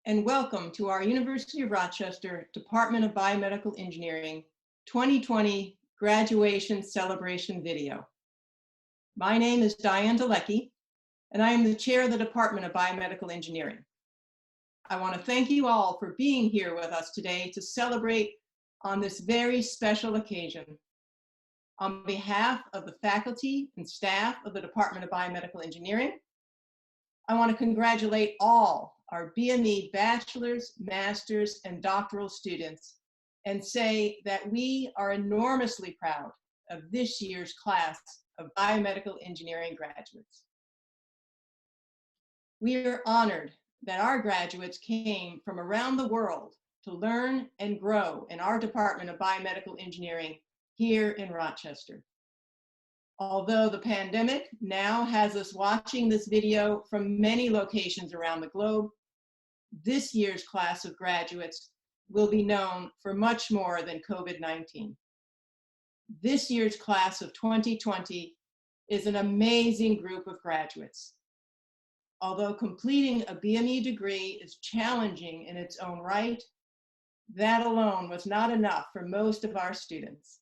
and welcome to our University of Rochester Department of Biomedical Engineering 2020 graduation celebration video. My name is Diane Dalecki, and I am the chair of the Department of Biomedical Engineering. I want to thank you all for being here with us today to celebrate on this very special occasion. On behalf of the faculty and staff of the Department of Biomedical Engineering, I want to congratulate all our BME bachelor's, master's, and doctoral students and say that we are enormously proud of this year's class of biomedical engineering graduates. We are honored that our graduates came from around the world to learn and grow in our Department of Biomedical Engineering here in Rochester. Although the pandemic now has us watching this video from many locations around the globe, this year's class of graduates will be known for much more than COVID-19. This year's class of 2020 is an amazing group of graduates. Although completing a BME degree is challenging in its own right, that alone was not enough for most of our students.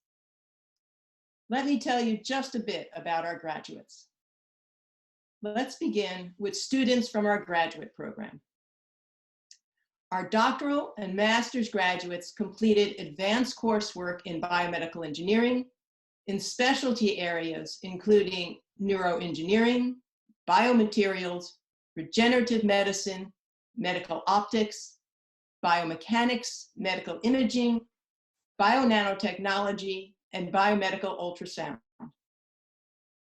Let me tell you just a bit about our graduates. Let's begin with students from our graduate program. Our doctoral and master's graduates completed advanced coursework in biomedical engineering in specialty areas including neuroengineering, biomaterials, regenerative medicine, medical optics, biomechanics, medical imaging, bionanotechnology, and biomedical ultrasound.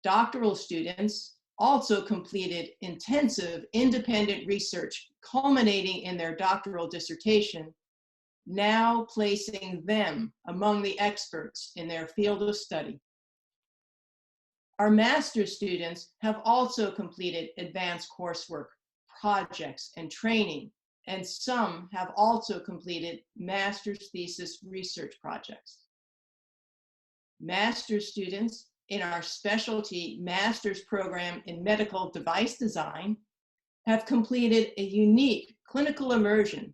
Doctoral students also completed intensive independent research culminating in their doctoral dissertation, now placing them among the experts in their field of study. Our master's students have also completed advanced coursework, projects, and training, and some have also completed master's thesis research projects. Master's students in our specialty master's program in medical device design have completed a unique clinical immersion,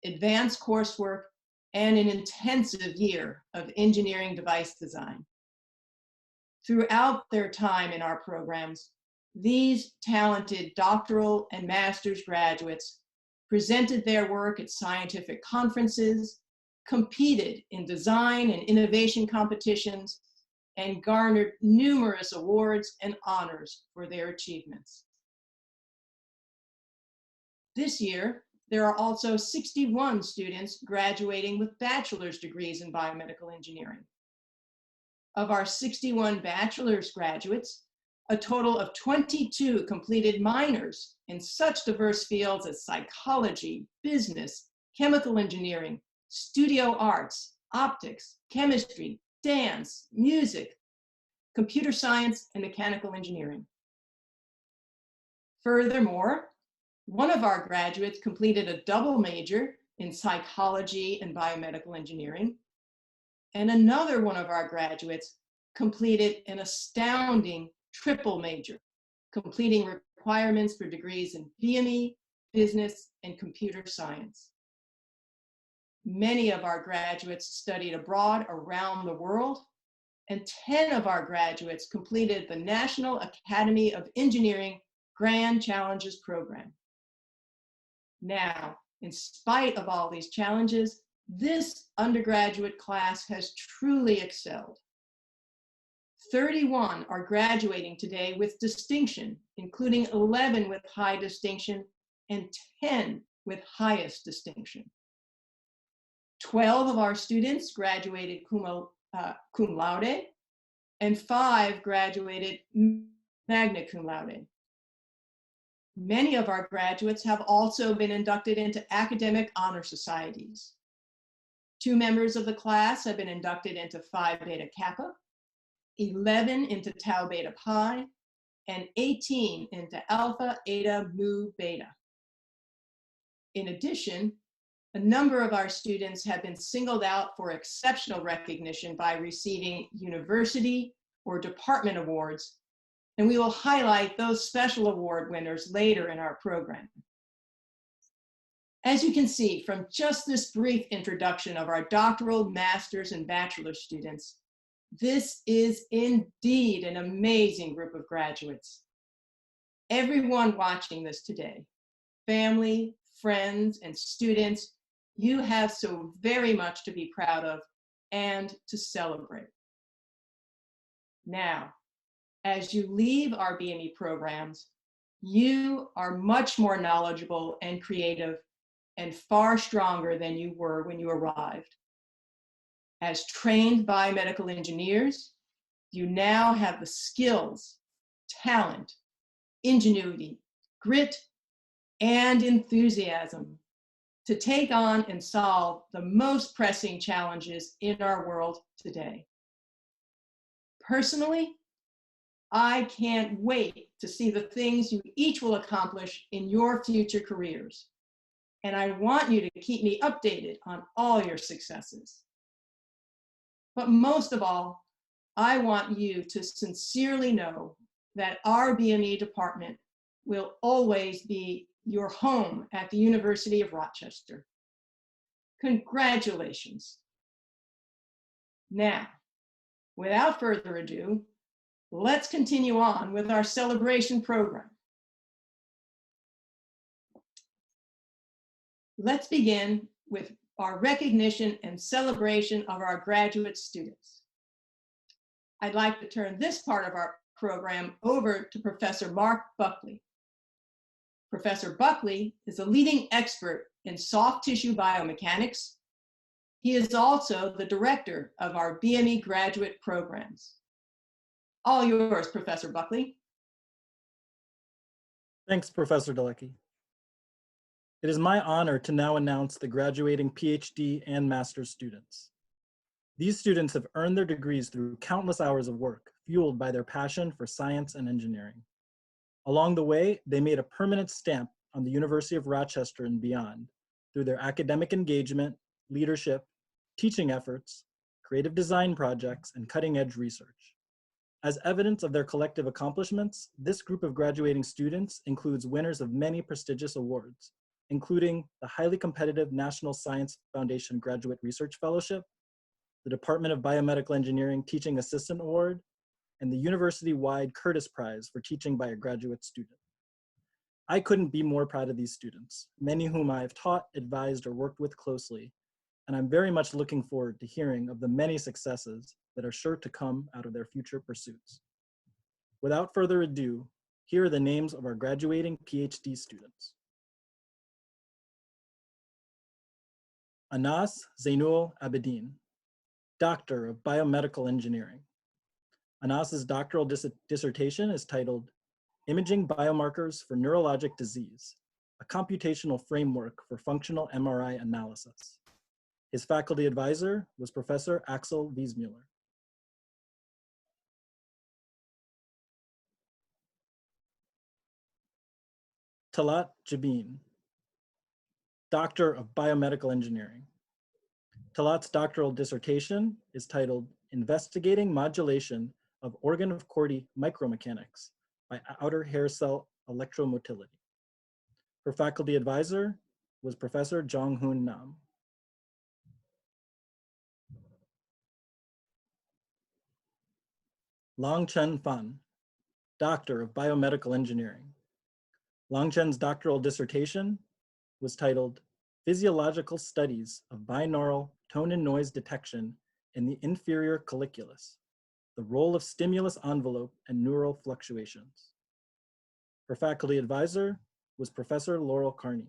advanced coursework, and an intensive year of engineering device design. Throughout their time in our programs, these talented doctoral and master's graduates presented their work at scientific conferences, competed in design and innovation competitions, and garnered numerous awards and honors for their achievements. This year, there are also 61 students graduating with bachelor's degrees in biomedical engineering. Of our 61 bachelor's graduates, a total of 22 completed minors in such diverse fields as psychology, business, chemical engineering, studio arts, optics, chemistry, dance, music, computer science, and mechanical engineering. Furthermore, one of our graduates completed a double major in psychology and biomedical engineering, and another one of our graduates completed an astounding triple major, completing requirements for degrees in BME, business, and computer science. Many of our graduates studied abroad around the world, and 10 of our graduates completed the National Academy of Engineering Grand Challenges program. Now, in spite of all these challenges, this undergraduate class has truly excelled. 31 are graduating today with distinction, including 11 with high distinction and 10 with highest distinction. 12 of our students graduated cum laude, and 5 graduated magna cum laude. Many of our graduates have also been inducted into academic honor societies. 2 members of the class have been inducted into Phi Beta Kappa, 11 into Tau Beta Pi, and 18 into Alpha Eta Mu Beta. In addition, a number of our students have been singled out for exceptional recognition by receiving university or department awards, and we will highlight those special award winners later in our program. As you can see from just this brief introduction of our doctoral, master's, and bachelor students, this is indeed an amazing group of graduates. Everyone watching this today, family, friends, and students, you have so very much to be proud of and to celebrate. Now, as you leave our BME programs, you are much more knowledgeable and creative and far stronger than you were when you arrived. As trained biomedical engineers, you now have the skills, talent, ingenuity, grit, and enthusiasm to take on and solve the most pressing challenges in our world today. Personally, I can't wait to see the things you each will accomplish in your future careers. And I want you to keep me updated on all your successes. But most of all, I want you to sincerely know that our BME department will always be your home at the University of Rochester. Congratulations. Now, without further ado, let's continue on with our celebration program. Let's begin with our recognition and celebration of our graduate students. I'd like to turn this part of our program over to Professor Mark Buckley. Professor Buckley is a leading expert in soft tissue biomechanics. He is also the director of our BME graduate programs. All yours, Professor Buckley. Thanks, Professor Dalecki. It is my honor to now announce the graduating PhD and master's students. These students have earned their degrees through countless hours of work, fueled by their passion for science and engineering. Along the way, they made a permanent stamp on the University of Rochester and beyond through their academic engagement, leadership, teaching efforts, creative design projects, and cutting-edge research. As evidence of their collective accomplishments, this group of graduating students includes winners of many prestigious awards, including the highly competitive National Science Foundation Graduate Research Fellowship, the Department of Biomedical Engineering Teaching Assistant Award, and the university-wide Curtis Prize for teaching by a graduate student. I couldn't be more proud of these students, many whom I have taught, advised, or worked with closely, and I'm very much looking forward to hearing of the many successes that are sure to come out of their future pursuits. Without further ado, here are the names of our graduating PhD students. Anas Zainul Abedin, Doctor of Biomedical Engineering. Anas's doctoral dissertation is titled Imaging Biomarkers for Neurologic Disease, a Computational Framework for Functional MRI Analysis. His faculty advisor was Professor Axel Wiesmuller. Talat Jabin, Doctor of Biomedical Engineering. Talat's doctoral dissertation is titled Investigating Modulation of Organ of Corti Micromechanics by Outer Hair Cell Electromotility. Her faculty advisor was Professor Jong-Hoon Nam. Long-Chen Fan, Doctor of Biomedical Engineering. Long-Chen's doctoral dissertation was titled Physiological Studies of Binaural Tone and Noise Detection in the Inferior Colliculus, the Role of Stimulus Envelope and Neural Fluctuations. Her faculty advisor was Professor Laurel Carney.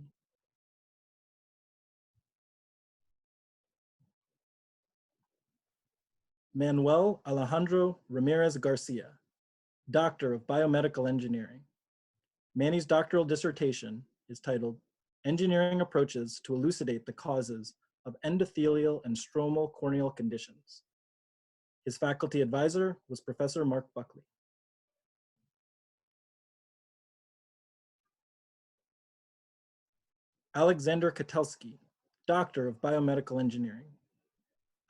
Manuel Alejandro Ramirez Garcia, Doctor of Biomedical Engineering. Manny's doctoral dissertation is titled Engineering Approaches to Elucidate the Causes of Endothelial and Stromal Corneal Conditions. His faculty advisor was Professor Mark Buckley. Alexander Kotelski, Doctor of Biomedical Engineering.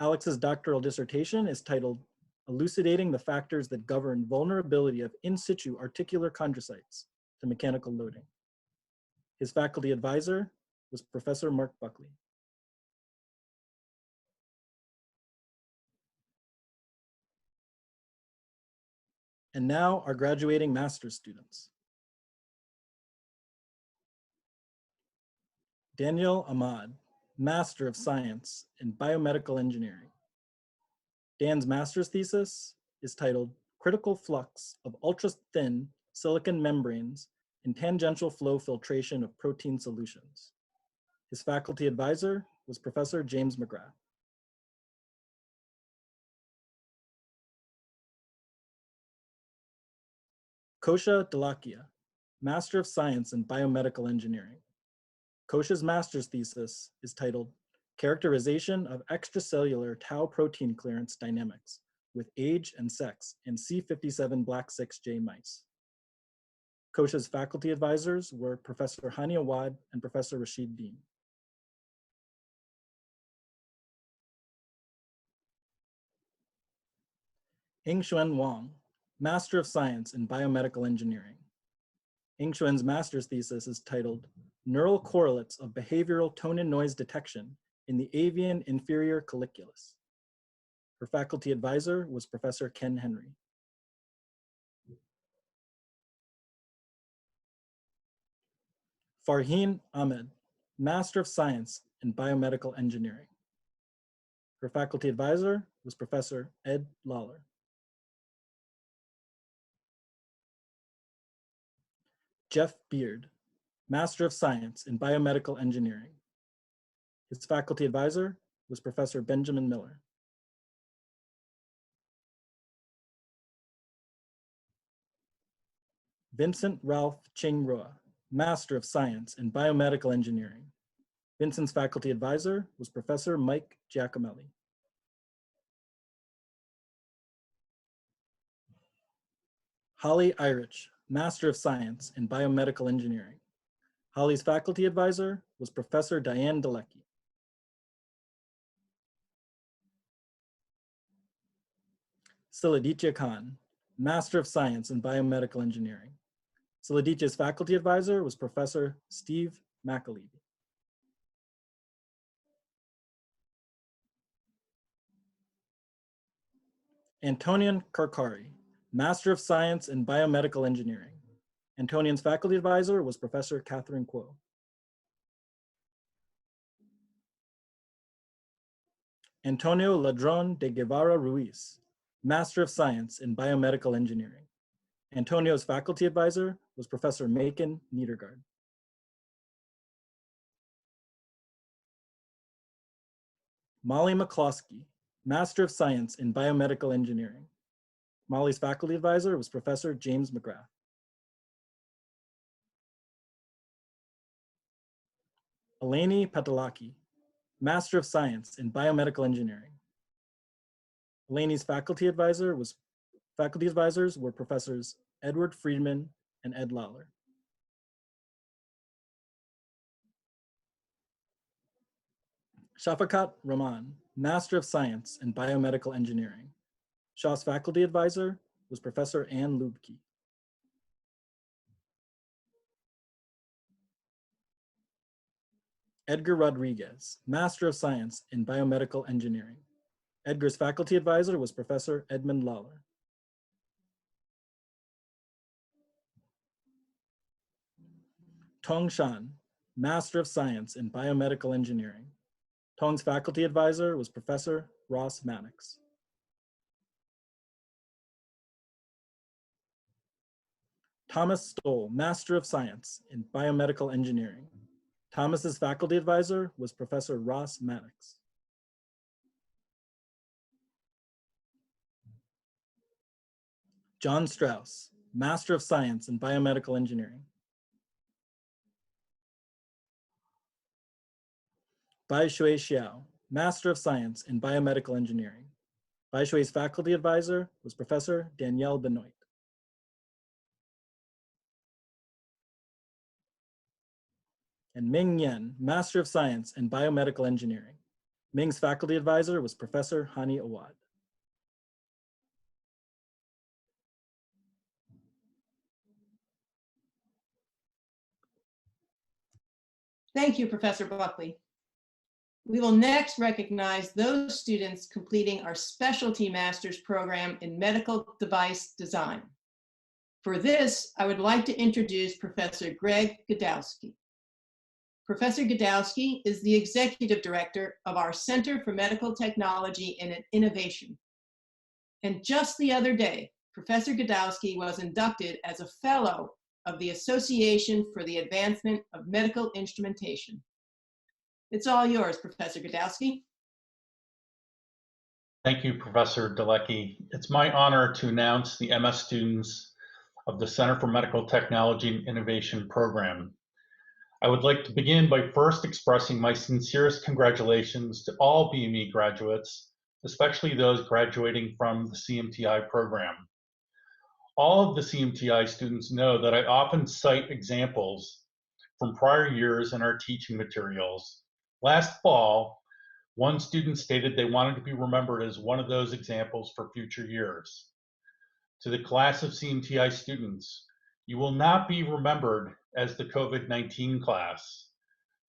Alex's doctoral dissertation is titled Elucidating the Factors that Govern Vulnerability of In Situ Articular Chondrocytes to Mechanical Loading. His faculty advisor was Professor Mark Buckley. And now our graduating master's students. Daniel Ahmad, Master of Science in Biomedical Engineering. Dan's master's thesis is titled Critical Flux of Ultra-Thin Silicon Membranes in Tangential Flow Filtration of Protein Solutions. His faculty advisor was Professor James McGrath. Kosha Dalakia, Master of Science in Biomedical Engineering. Kosha's master's thesis is titled Characterization of Extracellular Tau Protein Clearance Dynamics with Age and Sex in C57 Black 6J mice. Kosha's faculty advisors were Professor Hani Awad and Professor Rashid Dean. Yingxuan Wang, Master of Science in Biomedical Engineering. Yingxuan's master's thesis is titled Neural Correlates of Behavioral Tone and Noise Detection in the Avian Inferior Colliculus. Her faculty advisor was Professor Ken Henry. Farheen Ahmed, Master of Science in Biomedical Engineering. Her faculty advisor was Professor Ed Lawler. Jeff Beard, Master of Science in Biomedical Engineering. His faculty advisor was Professor Benjamin Miller. Vincent Ralph Ching Roa, Master of Science in Biomedical Engineering. Vincent's faculty advisor was Professor Mike Giacomelli. Holly Irich, Master of Science in Biomedical Engineering. Holly's faculty advisor was Professor Diane Dalecki. Siladitya Khan, Master of Science in Biomedical Engineering. Siladitya's faculty advisor was Professor Steve McAlevey. Antonian Karkari, Master of Science in Biomedical Engineering. Antonian's faculty advisor was Professor Catherine Kuo. Antonio Ladron de Guevara Ruiz, Master of Science in Biomedical Engineering. Antonio's faculty advisor was Professor Macon Niedergard. Molly McCloskey, Master of Science in Biomedical Engineering. Molly's faculty advisor was Professor James McGrath. Eleni Patalaki, Master of Science in Biomedical Engineering. Eleni's faculty advisors were Professors Edward Friedman and Ed Lawler. Shafakat Rahman, Master of Science in Biomedical Engineering. Shah's faculty advisor was Professor Ann Lubke. Edgar Rodriguez, Master of Science in Biomedical Engineering. Edgar's faculty advisor was Professor Edmund Lawler. Tong Shan, Master of Science in Biomedical Engineering. Tong's faculty advisor was Professor Ross Mannix. Thomas Stoll, Master of Science in Biomedical Engineering. Thomas's faculty advisor was Professor Ross Mannix. John Strauss, Master of Science in Biomedical Engineering. Bai Shui Xiao, Master of Science in Biomedical Engineering. Bai Shui's faculty advisor was Professor Danielle Benoit. And Ming Yen, Master of Science in Biomedical Engineering. Ming's faculty advisor was Professor Hani Awad. Thank you, Professor Buckley. We will next recognize those students completing our specialty master's program in medical device design. For this, I would like to introduce Professor Greg Godowski. Professor Godowski is the Executive Director of our Center for Medical Technology and Innovation. And just the other day, Professor Godowski was inducted as a Fellow of the Association for the Advancement of Medical Instrumentation. It's all yours, Professor Godowski. Thank you, Professor Dalecki. It's my honor to announce the MS students of the Center for Medical Technology and Innovation program. I would like to begin by first expressing my sincerest congratulations to all BME graduates, especially those graduating from the CMTI program. All of the CMTI students know that I often cite examples from prior years in our teaching materials. Last fall, one student stated they wanted to be remembered as one of those examples for future years. To the class of CMTI students, you will not be remembered as the COVID-19 class.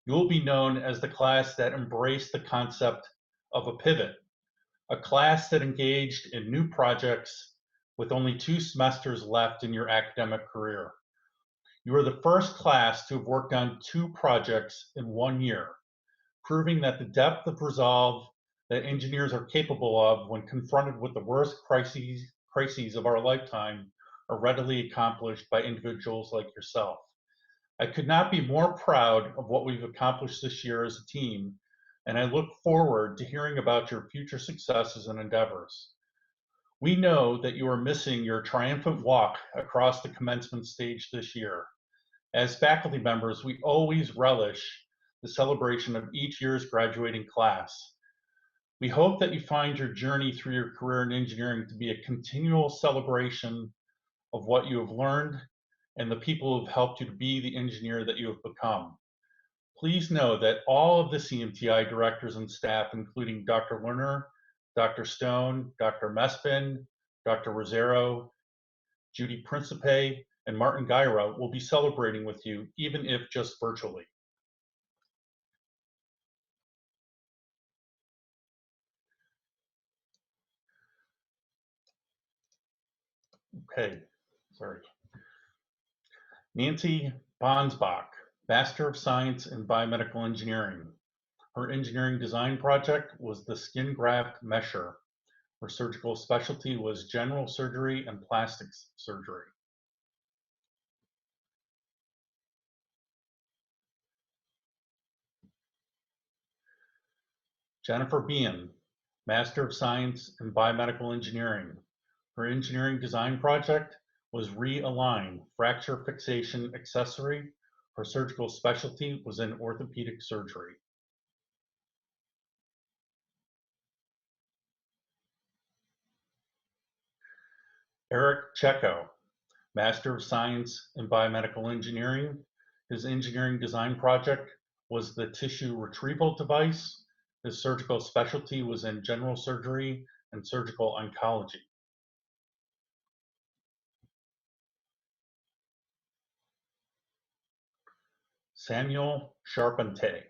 You will be known as the class that embraced the concept of a pivot, a class that engaged in new projects with only 2 semesters left in your academic career. You are the first class to have worked on 2 projects in 1 year, proving that the depth of resolve that engineers are capable of when confronted with the worst crises of our lifetime are readily accomplished by individuals like yourself. I could not be more proud of what we've accomplished this year as a team, and I look forward to hearing about your future successes and endeavors. We know that you are missing your triumphant walk across the commencement stage this year. As faculty members, we always relish the celebration of each year's graduating class. We hope that you find your journey through your career in engineering to be a continual celebration of what you have learned and the people who have helped you to be the engineer that you have become. Please know that all of the CMTI directors and staff, including Dr. Lerner, Dr. Stone, Dr. Mespin, Dr. Rosero, Judy Principe, and Martin Guira, will be celebrating with you, even if just virtually. Okay, sorry. Nancy Bonsbach, Master of Science in Biomedical Engineering. Her engineering design project was the skin graft mesher. Her surgical specialty was general surgery and plastics surgery. Jennifer Bean, Master of Science in Biomedical Engineering. Her engineering design project was Realign fracture fixation accessory. Her surgical specialty was in orthopedic surgery. Eric Checo, Master of Science in Biomedical Engineering. His engineering design project was the tissue retrieval device. His surgical specialty was in general surgery and surgical oncology. Samuel Charpentier,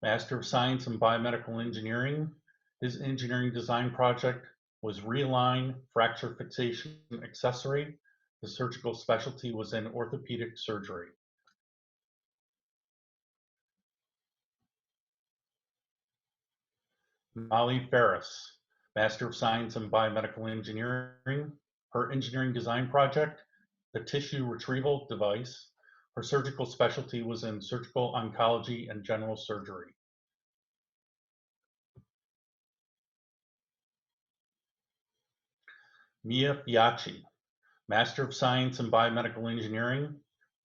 Master of Science in Biomedical Engineering. His engineering design project was Realign fracture fixation accessory. His surgical specialty was in orthopedic surgery. Molly Ferris, Master of Science in Biomedical Engineering. Her engineering design project, the tissue retrieval device. Her surgical specialty was in surgical oncology and general surgery. Mia Biacci, Master of Science in Biomedical Engineering.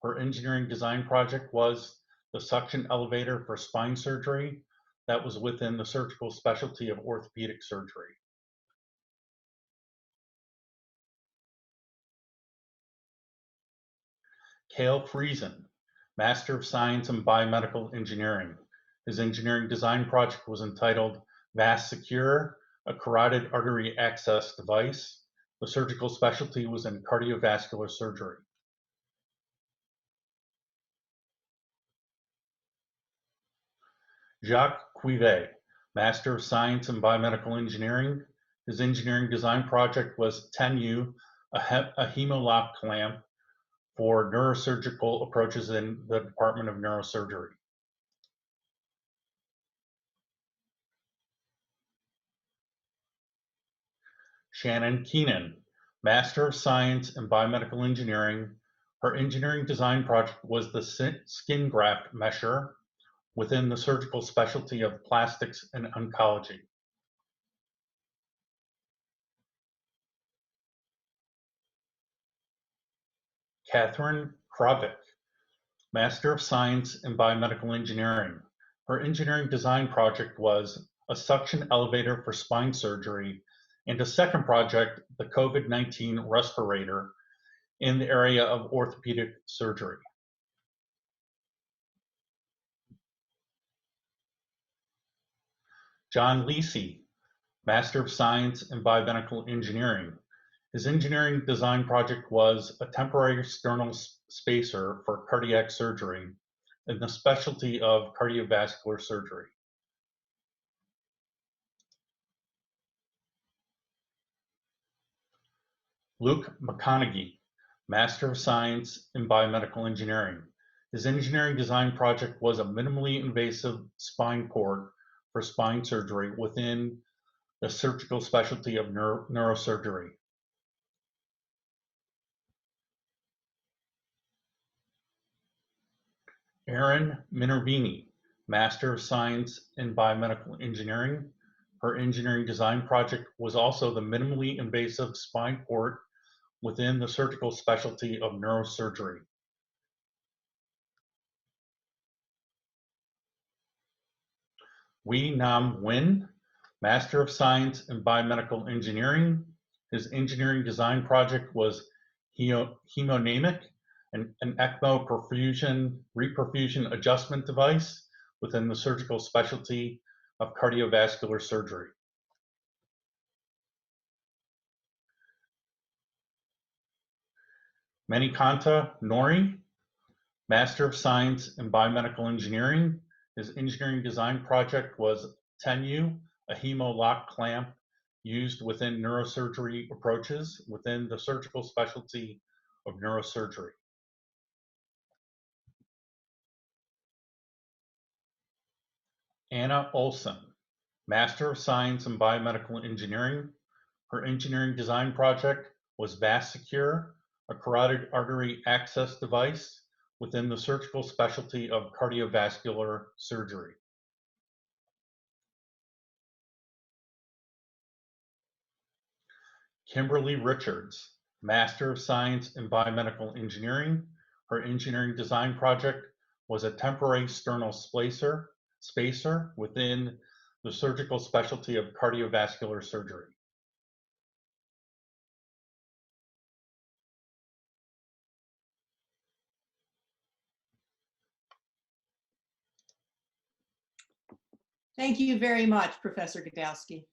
Her engineering design project was the suction elevator for spine surgery. That was within the surgical specialty of orthopedic surgery. Cale Friesen, Master of Science in Biomedical Engineering. His engineering design project was entitled VAS Secure, a carotid artery access device. The surgical specialty was in cardiovascular surgery. Jacques Cuivet, Master of Science in Biomedical Engineering. His engineering design project was 10U, a hemolock clamp for neurosurgical approaches in the Department of Neurosurgery. Shannon Keenan, Master of Science in Biomedical Engineering. Her engineering design project was the skin graft mesher within the surgical specialty of plastics and oncology. Catherine Kravik, Master of Science in Biomedical Engineering. Her engineering design project was a suction elevator for spine surgery, and a second project, the COVID-19 respirator in the area of orthopedic surgery. John Lisi, Master of Science in Biomedical Engineering. His engineering design project was a temporary sternal spacer for cardiac surgery in the specialty of cardiovascular surgery. Luke McConaughey, Master of Science in Biomedical Engineering. His engineering design project was a minimally invasive spine port for spine surgery within the surgical specialty of neurosurgery. Erin Minervini, Master of Science in Biomedical Engineering. Her engineering design project was also the minimally invasive spine port within the surgical specialty of neurosurgery. Wee Nam Nguyen, Master of Science in Biomedical Engineering. His engineering design project was hemodynamic, an ECMO reperfusion adjustment device within the surgical specialty of cardiovascular surgery. Manikanta Nori, Master of Science in Biomedical Engineering. His engineering design project was 10U, a hemolock clamp used within neurosurgery approaches within the surgical specialty of neurosurgery. Anna Olson, Master of Science in Biomedical Engineering. Her engineering design project was VasSecure, a carotid artery access device within the surgical specialty of cardiovascular surgery. Kimberly Richards, Master of Science in Biomedical Engineering. Her engineering design project was a temporary sternal spacer within the surgical specialty of cardiovascular surgery. Thank you very much, Professor Gadowski.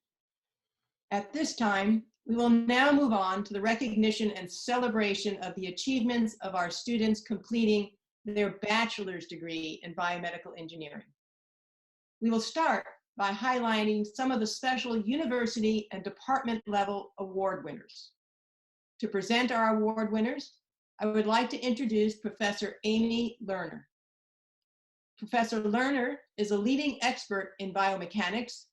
At this time, we will now move on to the recognition and celebration of the achievements of our students completing their bachelor's degree in biomedical engineering. We will start by highlighting some of the special university and department level award winners. To present our award winners, I would like to introduce Professor Amy Lerner. Professor Lerner is a leading expert in biomechanics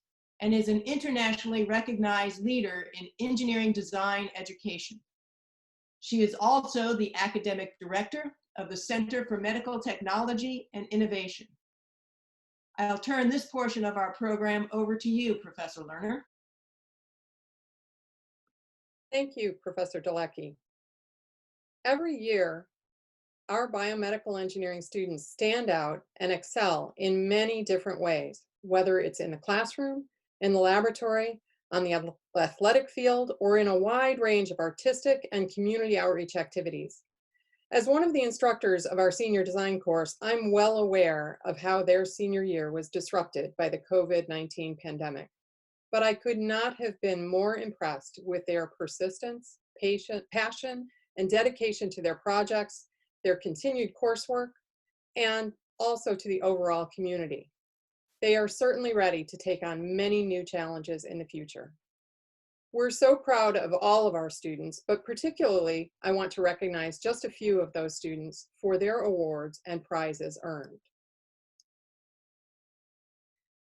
and is an internationally recognized leader in engineering design education. She is also the academic director of the Center for Medical Technology and Innovation. I'll turn this portion of our program over to you, Professor Lerner. Thank you, Professor Delecky. Every year, our biomedical engineering students stand out and excel in many different ways, whether it's in the classroom, in the laboratory, on the athletic field, or in a wide range of artistic and community outreach activities. As one of the instructors of our senior design course, I'm well aware of how their senior year was disrupted by the COVID-19 pandemic. But I could not have been more impressed with their persistence, passion, and dedication to their projects, their continued coursework, and also to the overall community. They are certainly ready to take on many new challenges in the future. We're so proud of all of our students, but particularly I want to recognize just a few of those students for their awards and prizes earned.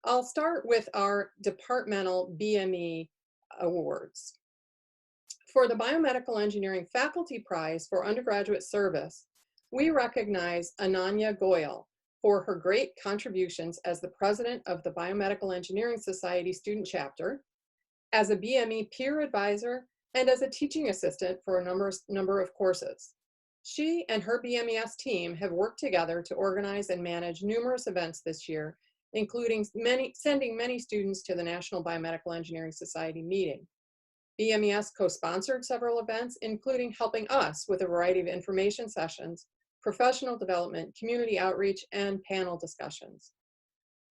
I'll start with our departmental BME awards. For the Biomedical Engineering Faculty Prize for Undergraduate Service, we recognize Ananya Goyal for her great contributions as the president of the Biomedical Engineering Society Student Chapter, as a BME peer advisor, and as a teaching assistant for a number of courses. She and her BMES team have worked together to organize and manage numerous events this year, including sending many students to the National Biomedical Engineering Society meeting. BMES co-sponsored several events, including helping us with a variety of information sessions, professional development, community outreach, and panel discussions.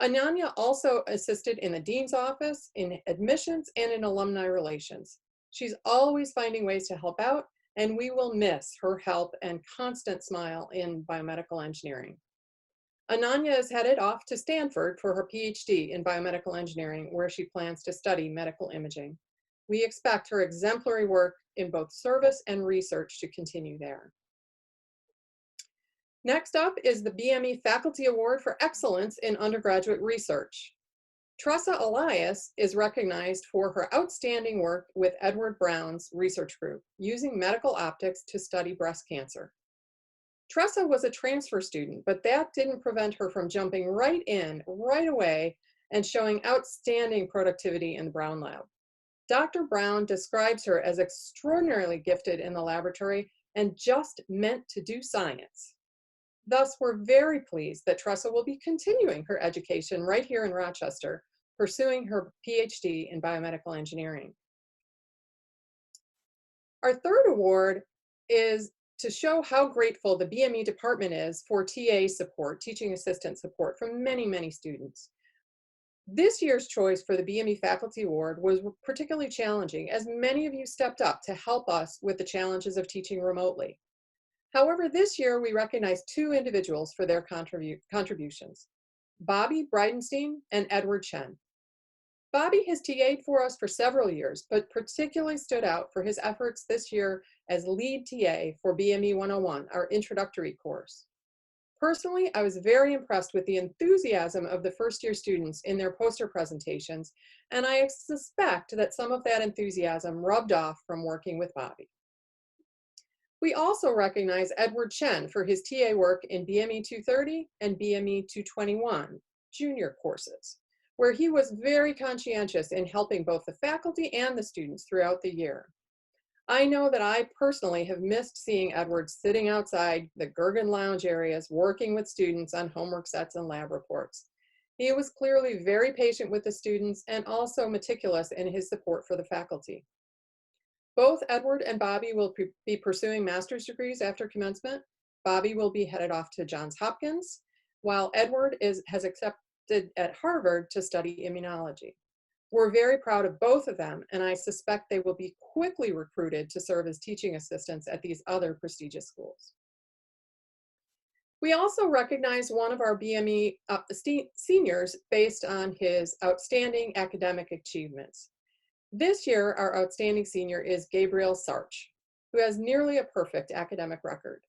Ananya also assisted in the Dean's Office, in admissions, and in alumni relations. She's always finding ways to help out, and we will miss her help and constant smile in biomedical engineering. Ananya is headed off to Stanford for her PhD in biomedical engineering, where she plans to study medical imaging. We expect her exemplary work in both service and research to continue there. Next up is the BME Faculty Award for Excellence in Undergraduate Research. Tressa Elias is recognized for her outstanding work with Edward Brown's research group, using medical optics to study breast cancer. Tressa was a transfer student, but that didn't prevent her from jumping right in, right away, and showing outstanding productivity in the Brown lab. Dr. Brown describes her as extraordinarily gifted in the laboratory and just meant to do science. Thus, we're very pleased that Tressa will be continuing her education right here in Rochester, pursuing her PhD in biomedical engineering. Our third award is to show how grateful the BME department is for TA support, teaching assistant support from many, many students. This year's choice for the BME Faculty Award was particularly challenging, as many of you stepped up to help us with the challenges of teaching remotely. However, this year we recognize two individuals for their contributions, Bobby Bridenstine and Edward Chen. Bobby has TA'd for us for several years, but particularly stood out for his efforts this year as lead TA for BME 101, our introductory course. Personally, I was very impressed with the enthusiasm of the first-year students in their poster presentations, and I suspect that some of that enthusiasm rubbed off from working with Bobby. We also recognize Edward Chen for his TA work in BME 230 and BME 221 junior courses, where he was very conscientious in helping both the faculty and the students throughout the year. I know that I personally have missed seeing Edward sitting outside the Gergen lounge areas, working with students on homework sets and lab reports. He was clearly very patient with the students and also meticulous in his support for the faculty. Both Edward and Bobby will be pursuing master's degrees after commencement. Bobby will be headed off to Johns Hopkins, while Edward has accepted at Harvard to study immunology. We're very proud of both of them, and I suspect they will be quickly recruited to serve as teaching assistants at these other prestigious schools. We also recognize one of our BME seniors based on his outstanding academic achievements. This year, our outstanding senior is Gabriel Sarch, who has nearly a perfect academic record.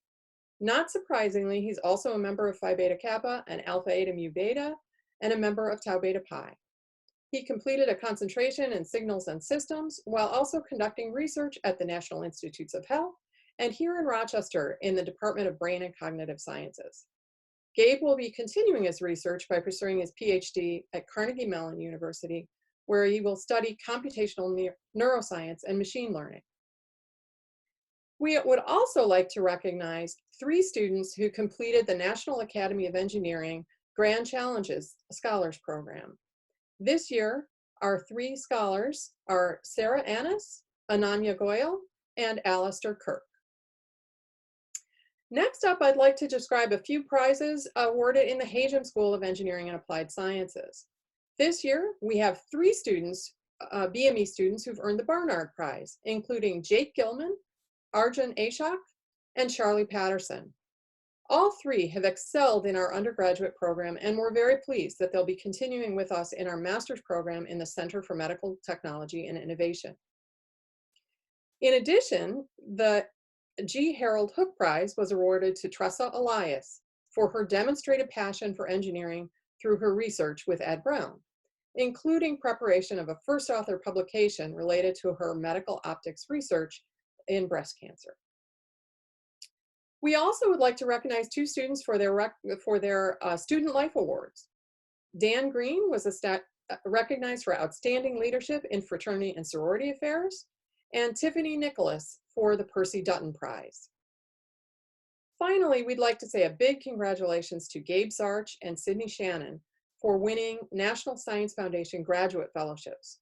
Not surprisingly, he's also a member of Phi Beta Kappa and Alpha Eta Mu Beta, and a member of Tau Beta Pi. He completed a concentration in signals and systems while also conducting research at the National Institutes of Health and here in Rochester in the Department of Brain and Cognitive Sciences. Gabe will be continuing his research by pursuing his PhD at Carnegie Mellon University, where he will study computational neuroscience and machine learning. We would also like to recognize 3 students who completed the National Academy of Engineering Grand Challenges Scholars Program. This year, our 3 scholars are Sarah Annis, Ananya Goyal, and Alistair Kirk. Next up, I'd like to describe a few prizes awarded in the Hajem School of Engineering and Applied Sciences. This year, we have 3 students, BME students, who've earned the Barnard Prize, including Jake Gilman, Arjun Ashok, and Charlie Patterson. All three have excelled in our undergraduate program, and we're very pleased that they'll be continuing with us in our master's program in the Center for Medical Technology and Innovation. In addition, the G. Harold Hook Prize was awarded to Tressa Elias for her demonstrated passion for engineering through her research with Ed Brown, including preparation of a first author publication related to her medical optics research in breast cancer. We also would like to recognize two students for their Student Life Awards. Dan Green was recognized for outstanding leadership in fraternity and sorority affairs, and Tiffany Nicholas for the Percy Dutton Prize. Finally, we'd like to say a big congratulations to Gabe Sarch and Sydney Shannon for winning National Science Foundation graduate fellowships.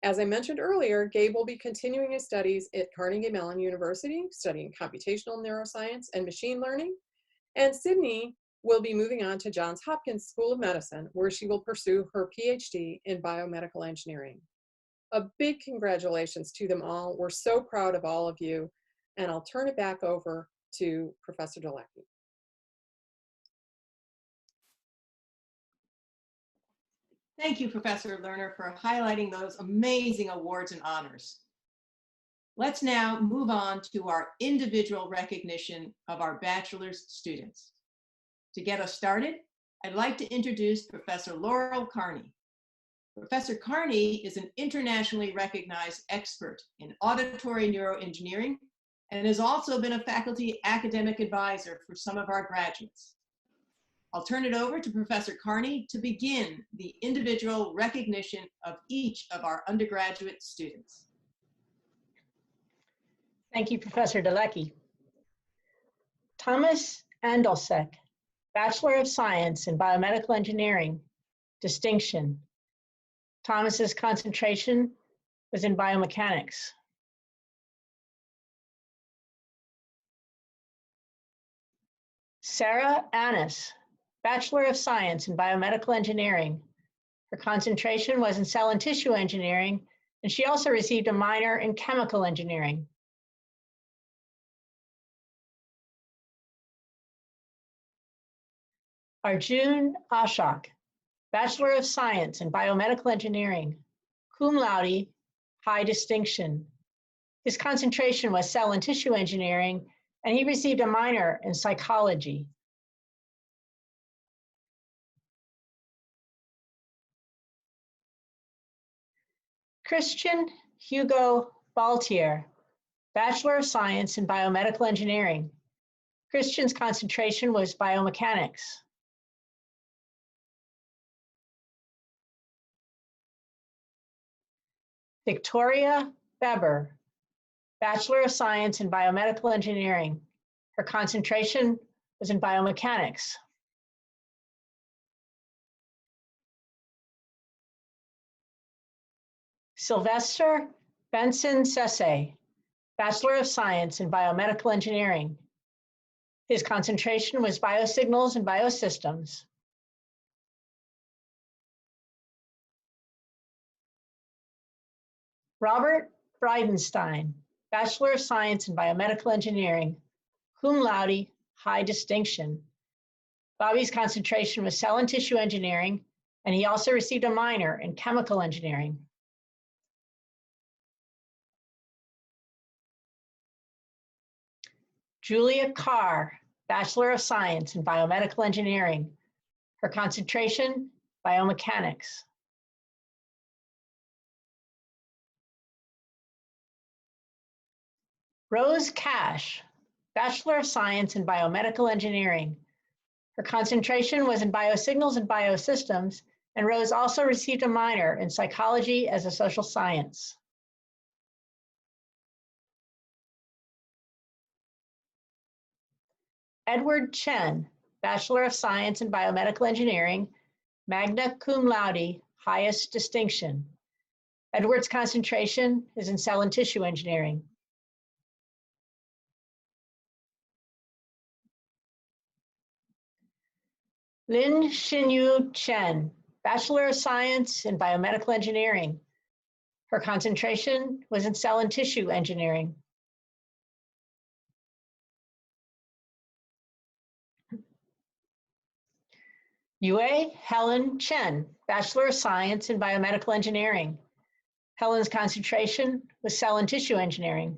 As I mentioned earlier, Gabe will be continuing his studies at Carnegie Mellon University, studying computational neuroscience and machine learning. And Sydney will be moving on to Johns Hopkins School of Medicine, where she will pursue her PhD in biomedical engineering. A big congratulations to them all. We're so proud of all of you. And I'll turn it back over to Professor Delecky. Thank you, Professor Lerner, for highlighting those amazing awards and honors. Let's now move on to our individual recognition of our bachelor's students. To get us started, I'd like to introduce Professor Laurel Carney. Professor Carney is an internationally recognized expert in auditory neuroengineering and has also been a faculty academic advisor for some of our graduates. I'll turn it over to Professor Carney to begin the individual recognition of each of our undergraduate students. Thank you, Professor Delecky. Thomas Andolsek, Bachelor of Science in Biomedical Engineering, distinction. Thomas's concentration was in biomechanics. Sarah Annis, Bachelor of Science in Biomedical Engineering. Her concentration was in cell and tissue engineering, and she also received a minor in chemical engineering. Arjun Ashok, Bachelor of Science in Biomedical Engineering, cum laude, high distinction. His concentration was cell and tissue engineering, and he received a minor in psychology. Christian Hugo Baltier, Bachelor of Science in Biomedical Engineering. Christian's concentration was biomechanics. Victoria Beber, Bachelor of Science in Biomedical Engineering. Her concentration was in biomechanics. Sylvester Benson Sesse, Bachelor of Science in Biomedical Engineering. His concentration was biosignals and biosystems. Robert Bridenstine, Bachelor of Science in Biomedical Engineering, cum laude, high distinction. Bobby's concentration was cell and tissue engineering, and he also received a minor in chemical engineering. Julia Carr, Bachelor of Science in Biomedical Engineering. Her concentration, biomechanics. Rose Cash, Bachelor of Science in Biomedical Engineering. Her concentration was in biosignals and biosystems, and Rose also received a minor in psychology as a social science. Edward Chen, Bachelor of Science in Biomedical Engineering, magna cum laude, highest distinction. Edward's concentration is in cell and tissue engineering. Lin Xinyu Chen, Bachelor of Science in Biomedical Engineering. Her concentration was in cell and tissue engineering. Yue Helen Chen, Bachelor of Science in Biomedical Engineering. Helen's concentration was cell and tissue engineering.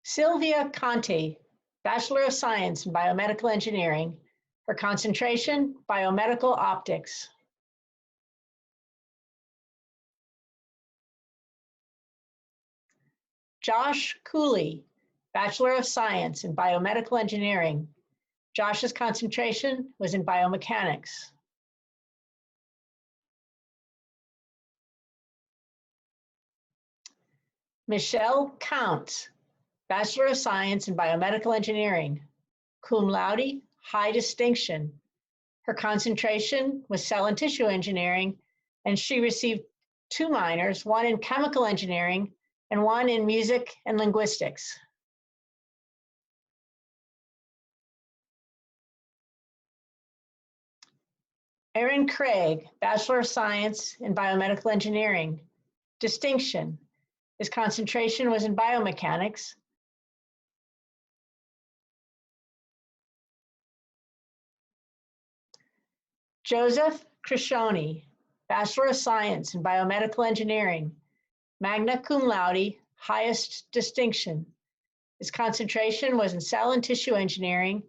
Sylvia Conte, Bachelor of Science in Biomedical Engineering. Her concentration, biomedical optics. Josh Cooley, Bachelor of Science in Biomedical Engineering. Josh's concentration was in biomechanics. Michelle Counts, Bachelor of Science in Biomedical Engineering, cum laude, high distinction. Her concentration was cell and tissue engineering, and she received 2 minors, one in chemical engineering and one in music and linguistics. Erin Craig, Bachelor of Science in Biomedical Engineering, distinction. His concentration was in biomechanics. Joseph Crescioni, Bachelor of Science in Biomedical Engineering, magna cum laude, highest distinction. His concentration was in cell and tissue engineering,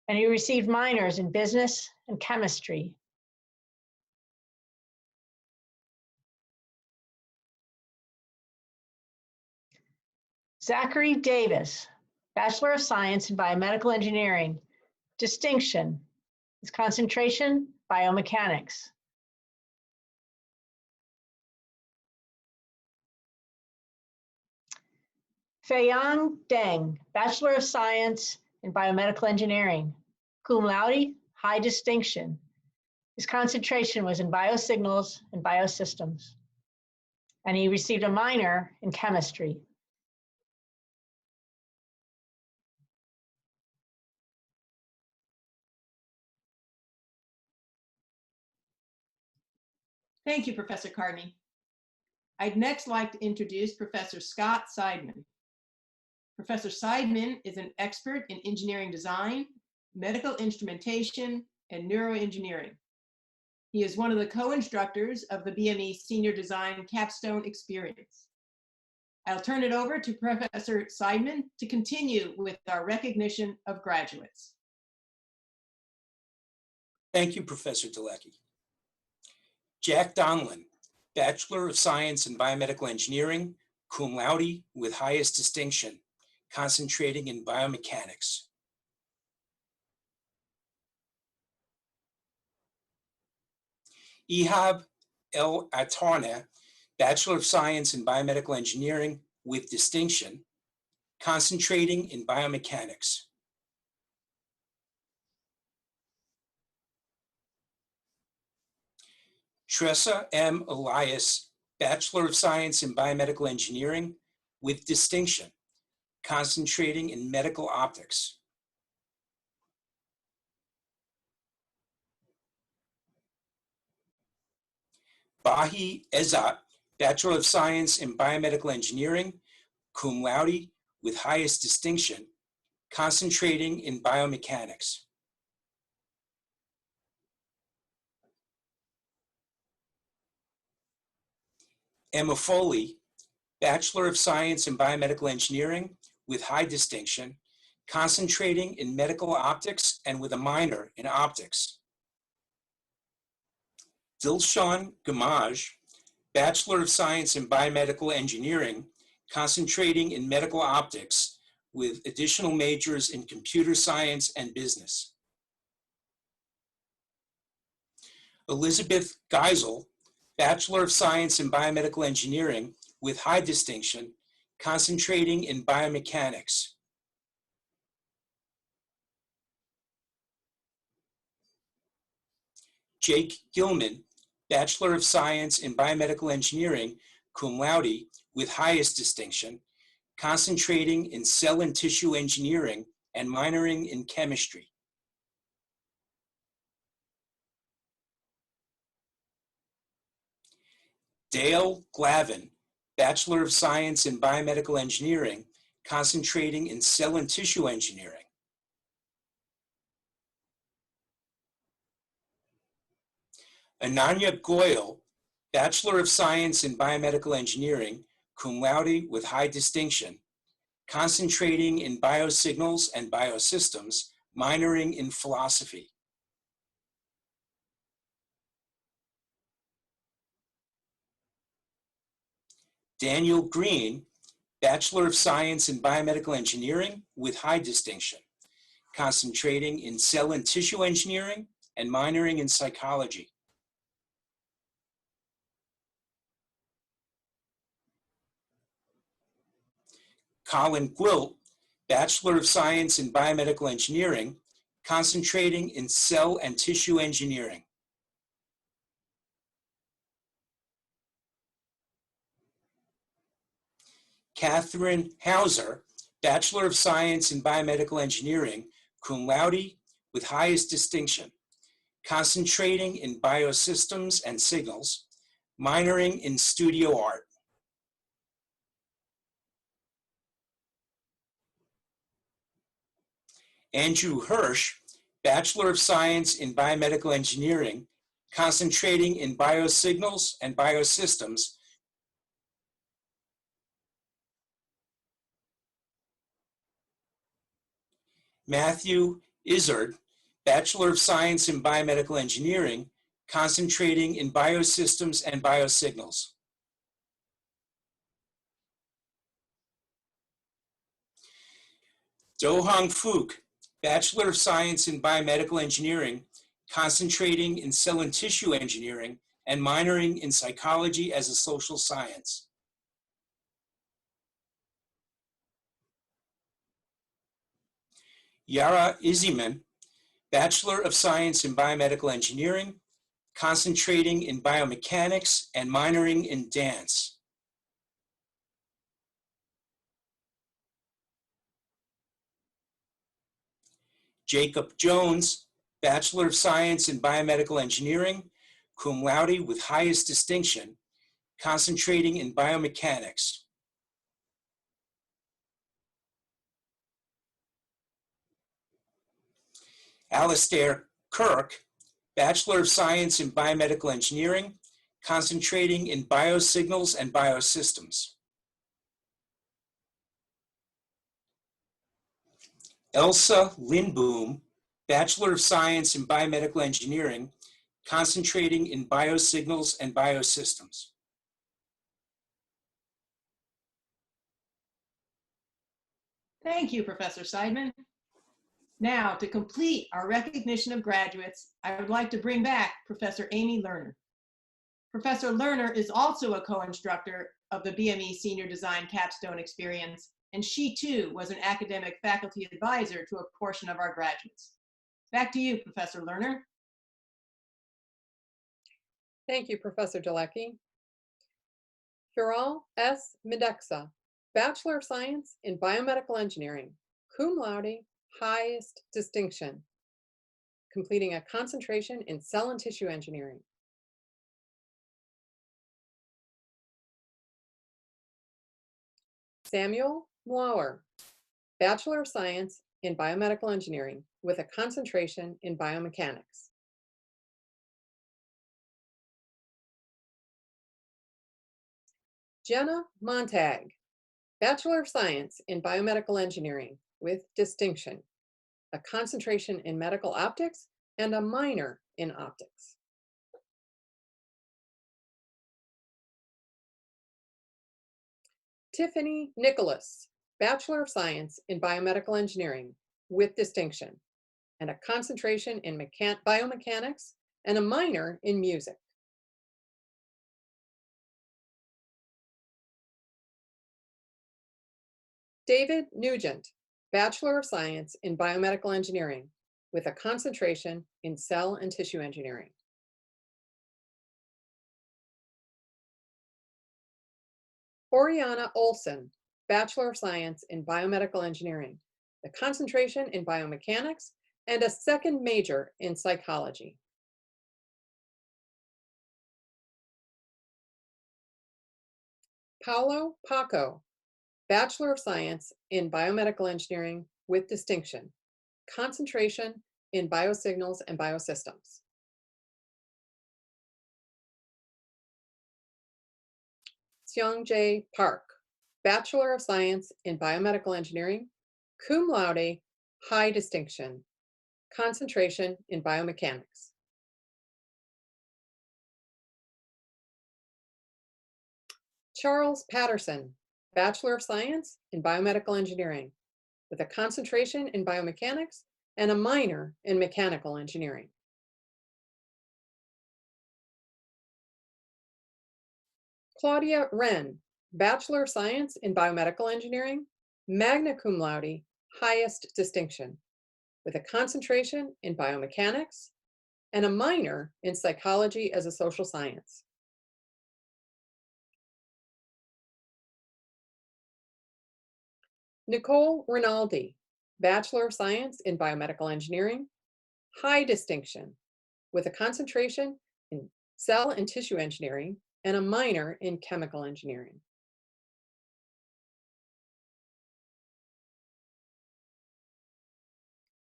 and he received minors in business and chemistry. Zachary Davis, Bachelor of Science in Biomedical Engineering, distinction. His concentration, biomechanics. Feiyang Deng, Bachelor of Science in Biomedical Engineering, cum laude, high distinction. His concentration was in biosignals and biosystems, and he received a minor in chemistry. Thank you, Professor Cardney. I'd next like to introduce Professor Scott Seidman. Professor Seidman is an expert in engineering design, medical instrumentation, and neuroengineering. He is one of the co-instructors of the BME Senior Design Capstone Experience. I'll turn it over to Professor Seidman to continue with our recognition of graduates. Thank you, Professor Delecky. Jack Donlin, Bachelor of Science in Biomedical Engineering, cum laude with highest distinction, concentrating in biomechanics. Ihab El Atarna, Bachelor of Science in Biomedical Engineering with distinction, concentrating in biomechanics. Tressa M. Elias, Bachelor of Science in Biomedical Engineering with distinction, concentrating in medical optics. Bahi Ezat, Bachelor of Science in Biomedical Engineering, cum laude with highest distinction, concentrating in biomechanics. Emma Foley, Bachelor of Science in Biomedical Engineering with high distinction, concentrating in medical optics and with a minor in optics. Dilshan Gamaj, Bachelor of Science in Biomedical Engineering, concentrating in medical optics with additional majors in computer science and business. Elizabeth Geisel, Bachelor of Science in Biomedical Engineering with high distinction, concentrating in biomechanics. Jake Gilman, Bachelor of Science in Biomedical Engineering, cum laude with highest distinction, concentrating in cell and tissue engineering and minoring in chemistry. Dale Glavin, Bachelor of Science in Biomedical Engineering, concentrating in cell and tissue engineering. Ananya Goyal, Bachelor of Science in Biomedical Engineering, cum laude with high distinction, concentrating in biosignals and biosystems, minoring in philosophy. Daniel Green, Bachelor of Science in Biomedical Engineering with high distinction, concentrating in cell and tissue engineering and minoring in psychology. Colin Gwilt, Bachelor of Science in Biomedical Engineering, concentrating in cell and tissue engineering. Catherine Hauser, Bachelor of Science in Biomedical Engineering, cum laude with highest distinction, concentrating in biosystems and signals, minoring in studio art. Andrew Hirsch, Bachelor of Science in Biomedical Engineering, concentrating in biosignals and biosystems. Matthew Izzard, Bachelor of Science in Biomedical Engineering, concentrating in biosystems and biosignals. Do-Hong Fook, Bachelor of Science in Biomedical Engineering, concentrating in cell and tissue engineering and minoring in psychology as a social science. Yara Iziman, Bachelor of Science in Biomedical Engineering, concentrating in biomechanics and minoring in dance. Jacob Jones, Bachelor of Science in Biomedical Engineering, cum laude with highest distinction, concentrating in biomechanics. Alistair Kirk, Bachelor of Science in Biomedical Engineering, concentrating in biosignals and biosystems. Elsa Lindboom, Bachelor of Science in Biomedical Engineering, concentrating in biosignals and biosystems. Thank you, Professor Seidman. Now, to complete our recognition of graduates, I would like to bring back Professor Amy Lerner. Professor Lerner is also a co-instructor of the BME Senior Design Capstone Experience, and she too was an academic faculty advisor to a portion of our graduates. Back to you, Professor Lerner. Thank you, Professor Jalecki. Hural S. Mideksa, Bachelor of Science in Biomedical Engineering, cum laude, highest distinction, completing a concentration in cell and tissue engineering. Samuel Mauer, Bachelor of Science in Biomedical Engineering with a concentration in biomechanics. Jenna Montag, Bachelor of Science in Biomedical Engineering with distinction, a concentration in medical optics and a minor in optics. Tiffany Nicholas, Bachelor of Science in Biomedical Engineering with distinction, and a concentration in biomechanics and a minor in music. David Nugent, Bachelor of Science in Biomedical Engineering with a concentration in cell and tissue engineering. Oriana Olson, Bachelor of Science in Biomedical Engineering, a concentration in biomechanics and a second major in psychology. Paulo Paco, Bachelor of Science in Biomedical Engineering with distinction, concentration in biosignals and biosystems. Seong-jae Park, Bachelor of Science in Biomedical Engineering, cum laude, high distinction, concentration in biomechanics. Charles Patterson, Bachelor of Science in Biomedical Engineering, with a concentration in biomechanics and a minor in mechanical engineering. Claudia Wren, Bachelor of Science in Biomedical Engineering, magna cum laude, highest distinction, with a concentration in biomechanics and a minor in psychology as a social science. Nicole Rinaldi, Bachelor of Science in Biomedical Engineering, high distinction, with a concentration in cell and tissue engineering and a minor in chemical engineering.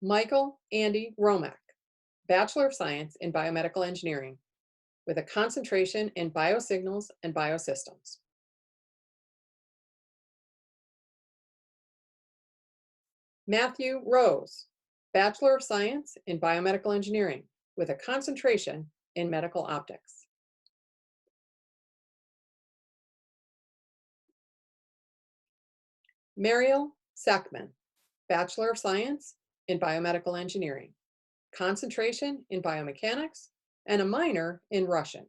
Michael Andy Romack, Bachelor of Science in Biomedical Engineering, with a concentration in biosignals and biosystems. Matthew Rose, Bachelor of Science in Biomedical Engineering, with a concentration in medical optics. Mariel Sackman, Bachelor of Science in Biomedical Engineering, concentration in biomechanics, and a minor in Russian.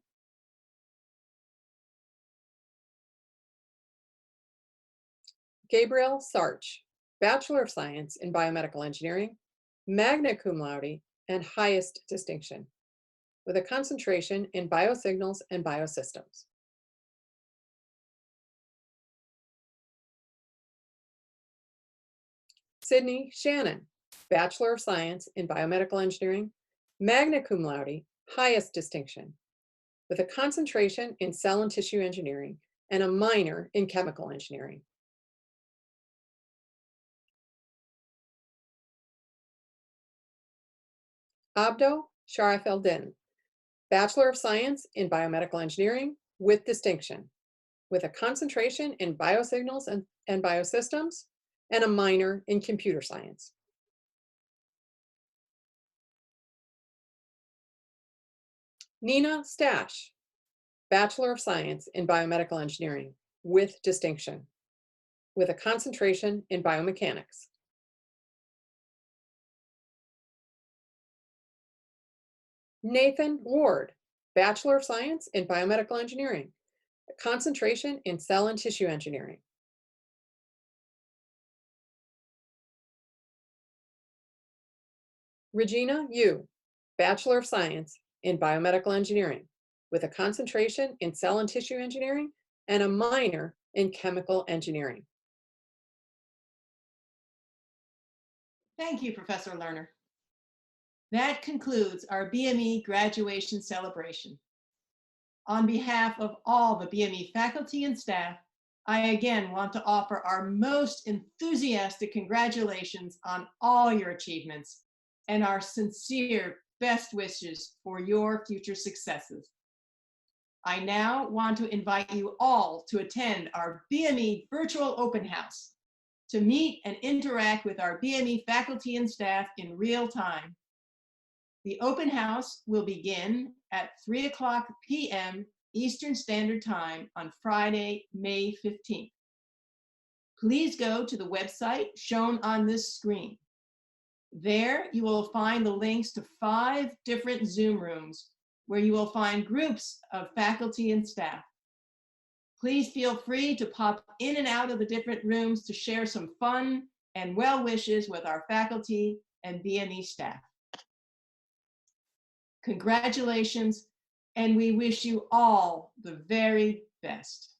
Gabriel Sarch, Bachelor of Science in Biomedical Engineering, magna cum laude, and highest distinction, with a concentration in biosignals and biosystems. Sydney Shannon, Bachelor of Science in Biomedical Engineering, magna cum laude, highest distinction, with a concentration in cell and tissue engineering and a minor in chemical engineering. Abdo Sharafeldin, Bachelor of Science in Biomedical Engineering with distinction, with a concentration in biosignals and biosystems and a minor in computer science. Nina Stash, Bachelor of Science in Biomedical Engineering with distinction, with a concentration in biomechanics. Nathan Ward, Bachelor of Science in Biomedical Engineering, a concentration in cell and tissue engineering. Regina Yu, Bachelor of Science in Biomedical Engineering, with a concentration in cell and tissue engineering and a minor in chemical engineering. Thank you, Professor Lerner. That concludes our BME graduation celebration. On behalf of all the BME faculty and staff, I again want to offer our most enthusiastic congratulations on all your achievements and our sincere best wishes for your future successes. I now want to invite you all to attend our BME virtual open house to meet and interact with our BME faculty and staff in real time. The open house will begin at 3:00 p.m. Eastern Standard Time on Friday, May 15th. Please go to the website shown on this screen. There you will find the links to 5 different Zoom rooms where you will find groups of faculty and staff. Please feel free to pop in and out of the different rooms to share some fun and well wishes with our faculty and BME staff. Congratulations, and we wish you all the very best.